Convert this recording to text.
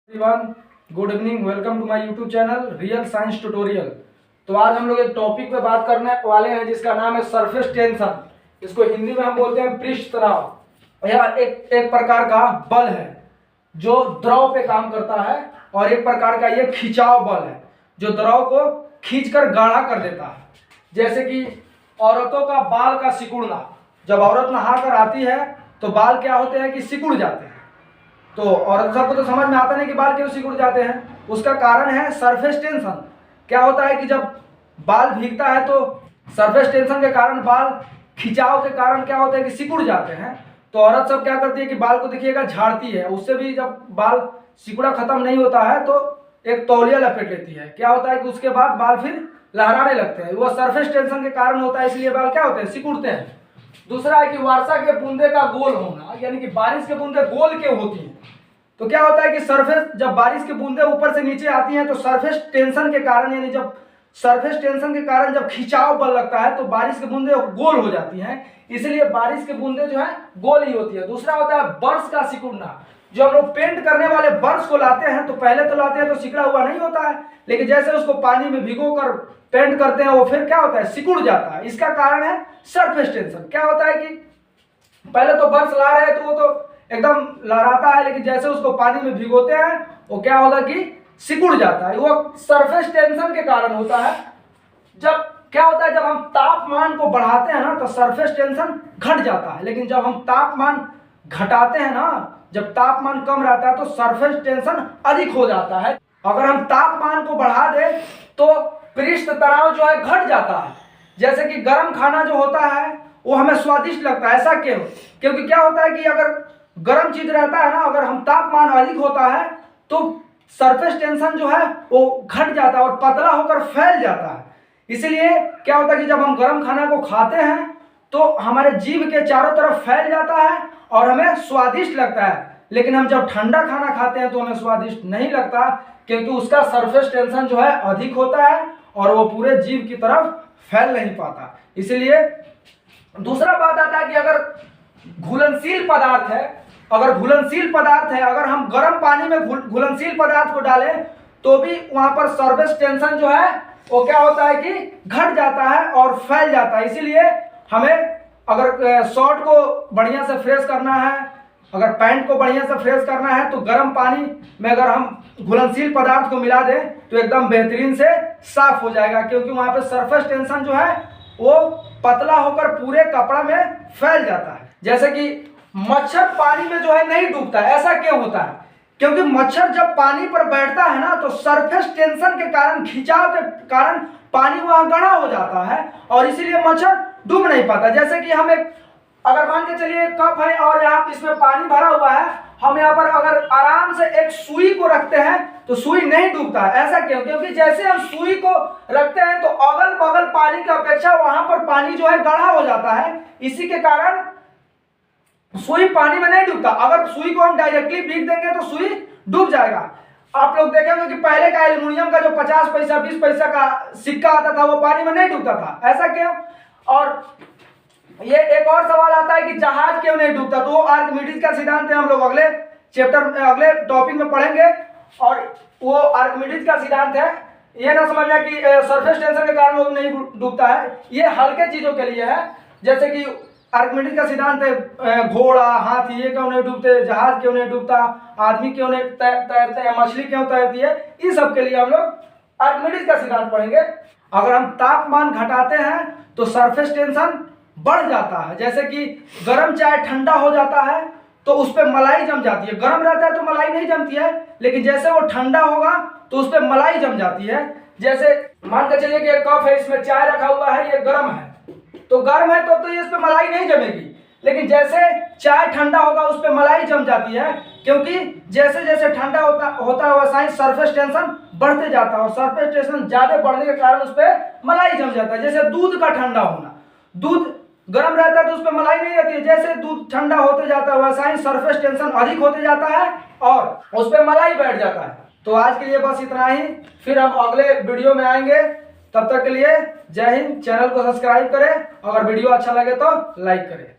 Everyone, good evening. Welcome to my YouTube channel real science tutorial. तो आज हम लोग एक टॉपिक पे बात करने वाले हैं जिसका नाम है सरफेस टेंशन। इसको हिंदी में हम बोलते हैं पृष्ठ तनाव। यह एक प्रकार का बल है जो द्रव पे काम करता है और एक प्रकार का ये खिंचाव बल है जो द्रव को खींचकर गाढ़ा कर देता है। जैसे कि औरतों का बाल का सिकुड़ना, जब औरत नहाकर आती है तो बाल क्या होते हैं कि सिकुड़ जाते हैं। तो औरत सबको तो समझ में आता नहीं कि बाल क्यों सिकुड़ जाते हैं। उसका कारण है सरफेस टेंशन। क्या होता है कि जब बाल भीगता है तो सरफेस टेंशन के कारण बाल खिंचाव के कारण क्या होता है कि सिकुड़ जाते हैं। तो औरत सब क्या करती है कि बाल को देखिएगा झाड़ती है, उससे भी जब बाल सिकुड़ा खत्म नहीं होता है तो एक तौलिया लपेट लेती है। क्या होता है कि उसके बाद बाल फिर लहराने लगते हैं। वो सरफेस टेंशन के कारण होता है, इसलिए बाल क्या होते हैं, सिकुड़ते हैं। दूसरा है कि वर्षा के बूंदे का गोल होना, यानी कि बारिश के बूंदे गोल क्यों होती हैं। तो क्या होता है कि सरफेस, जब बारिश के बूंदे ऊपर से नीचे आती हैं तो सरफेस टेंशन के कारण, यानी जब सरफेस टेंशन के कारण जब खिंचाव बल लगता है तो बारिश के बूंदे गोल हो जाती हैं, इसलिए बारिश के बूंदे जो है गोल ही होती है। दूसरा होता है बर्स का सिकुड़ना। जो हम लोग पेंट करने वाले बर्स को लाते हैं तो पहले तो लाते हैं तो सिकुड़ा हुआ नहीं होता है, लेकिन जैसे उसको पानी में भिगोकर पेंट करते हैं वो फिर क्या होता है, सिकुड़ जाता है। इसका कारण है सरफेस टेंशन। क्या होता है कि पहले तो बर्स ला रहे हैं तो वो तो एकदम लहराता है, लेकिन जैसे उसको पानी में भिगोते हैं वो क्या होगा कि सिकुड़ जाता है। वो सरफेस टेंशन के कारण होता है। जब क्या होता है, जब हम तापमान को बढ़ाते हैं ना तो सरफेस टेंशन घट जाता है, लेकिन जब हम तापमान घटाते हैं ना, जब तापमान कम रहता है तो सरफेस टेंशन अधिक हो जाता है। अगर हम तापमान को बढ़ा दें तो पृष्ठ तनाव जो है घट जाता है। जैसे कि गर्म खाना जो होता है वो हमें स्वादिष्ट लगता है। ऐसा क्यों? क्योंकि क्या होता है कि अगर गर्म चीज रहता है ना, अगर हम तापमान अधिक होता है तो सरफेस टेंशन जो है वो घट जाता है और पतला होकर फैल जाता है। इसलिए क्या होता है कि जब हम गर्म खाना को खाते हैं तो हमारे जीभ के चारों तरफ फैल जाता है और हमें स्वादिष्ट लगता है। लेकिन हम जब ठंडा खाना खाते हैं तो हमें स्वादिष्ट नहीं लगता, क्योंकि उसका सरफेस टेंशन जो है अधिक होता है और वो पूरे जीभ की तरफ फैल नहीं पाता। इसलिए दूसरा बात आता है कि अगर घुलनशील पदार्थ है, अगर हम गर्म पानी में घुलनशील पदार्थ को डालें तो भी वहां पर सरफेस टेंशन जो है वो क्या होता है कि घट जाता है और फैल जाता है। इसीलिए हमें अगर शर्ट को बढ़िया से फ्रेश करना है, अगर पैंट को बढ़िया से फ्रेश करना है तो गर्म पानी में अगर हम घुलनशील पदार्थ को मिला दें तो एकदम बेहतरीन से साफ हो जाएगा, क्योंकि वहां पे सरफेस टेंशन जो है वो पतला होकर पूरे कपड़ा में फैल जाता है। जैसे कि मच्छर पानी में जो है नहीं डूबता है। ऐसा क्यों होता है? क्योंकि मच्छर जब पानी पर बैठता है ना तो सरफेस टेंशन के कारण, खिंचाव के कारण पानी वहां गाढ़ा हो जाता है और इसीलिए मच्छर डूब नहीं पाता। जैसे कि हम एक, अगर मान के चलिए कप है और यहाँ इसमें पानी भरा हुआ है, हम यहाँ पर अगर आराम से एक सुई को रखते हैं तो सुई नहीं डूबता है। ऐसा क्यों? क्योंकि जैसे हम सुई को रखते हैं तो अगल बगल पानी की अपेक्षा वहां पर पानी जो है गाढ़ा हो जाता है, इसी के कारण सुई पानी में नहीं डूबता। अगर सुई को हम डायरेक्टली भीग देंगे तो सुई डूब जाएगा। आप लोग देखेंगे कि पहले का एल्युमिनियम का जो 50 पैसा 20 पैसा का सिक्का आता था वो पानी में नहीं डूबता था। ऐसा क्यों? और ये एक और सवाल आता है कि जहाज क्यों नहीं डूबता, तो वो आर्किमिडीज का सिद्धांत है। हम लोग अगले चैप्टर में, अगले टॉपिक में पढ़ेंगे और वो आर्किमिडीज का सिद्धांत है। ये ना समझना कि सरफेस टेंशन के कारण वो नहीं डूबता है, ये हल्के चीजों के लिए है। जैसे कि आर्किमिडीज का सिद्धांत है घोड़ा, हाथी ये क्यों नहीं डूबते, जहाज क्यों नहीं डूबता, आदमी क्यों नहीं तैरते हैं, मछली क्यों तैरती है, इस सब के लिए हम लोग आर्किमिडीज का सिद्धांत पढ़ेंगे। अगर हम तापमान घटाते हैं तो सरफेस टेंशन बढ़ जाता है। जैसे कि गर्म चाय ठंडा हो जाता है तो उस पर मलाई जम जाती है। गर्म रहता है तो मलाई नहीं जमती है, लेकिन जैसे वो ठंडा होगा तो उस पर मलाई जम जाती है। जैसे मान के चलिए कि एक कप है, इसमें चाय रखा हुआ है, ये गर्म है तो गर्म है तो ये इस पर मलाई नहीं जमेगी, लेकिन जैसे चाय ठंडा होगा उस पर मलाई जम जाती है, क्योंकि जैसे जैसे ठंडा होता है वैसा ही सरफेस टेंशन बढ़ते जाता है और सरफेस टेंशन ज्यादा बढ़ने के कारण उस पर मलाई जम जाता है। जैसे दूध का ठंडा होना, दूध गर्म रहता है तो उस पर मलाई नहीं रहती है, जैसे दूध ठंडा होते जाता है वैसा ही सरफेस टेंशन अधिक होते जाता है और उस पर मलाई बैठ जाता है। तो आज के लिए बस इतना ही, फिर हम अगले वीडियो में आएंगे। तब तक के लिए जय हिंद। चैनल को सब्सक्राइब करें, अगर वीडियो अच्छा लगे तो लाइक करें।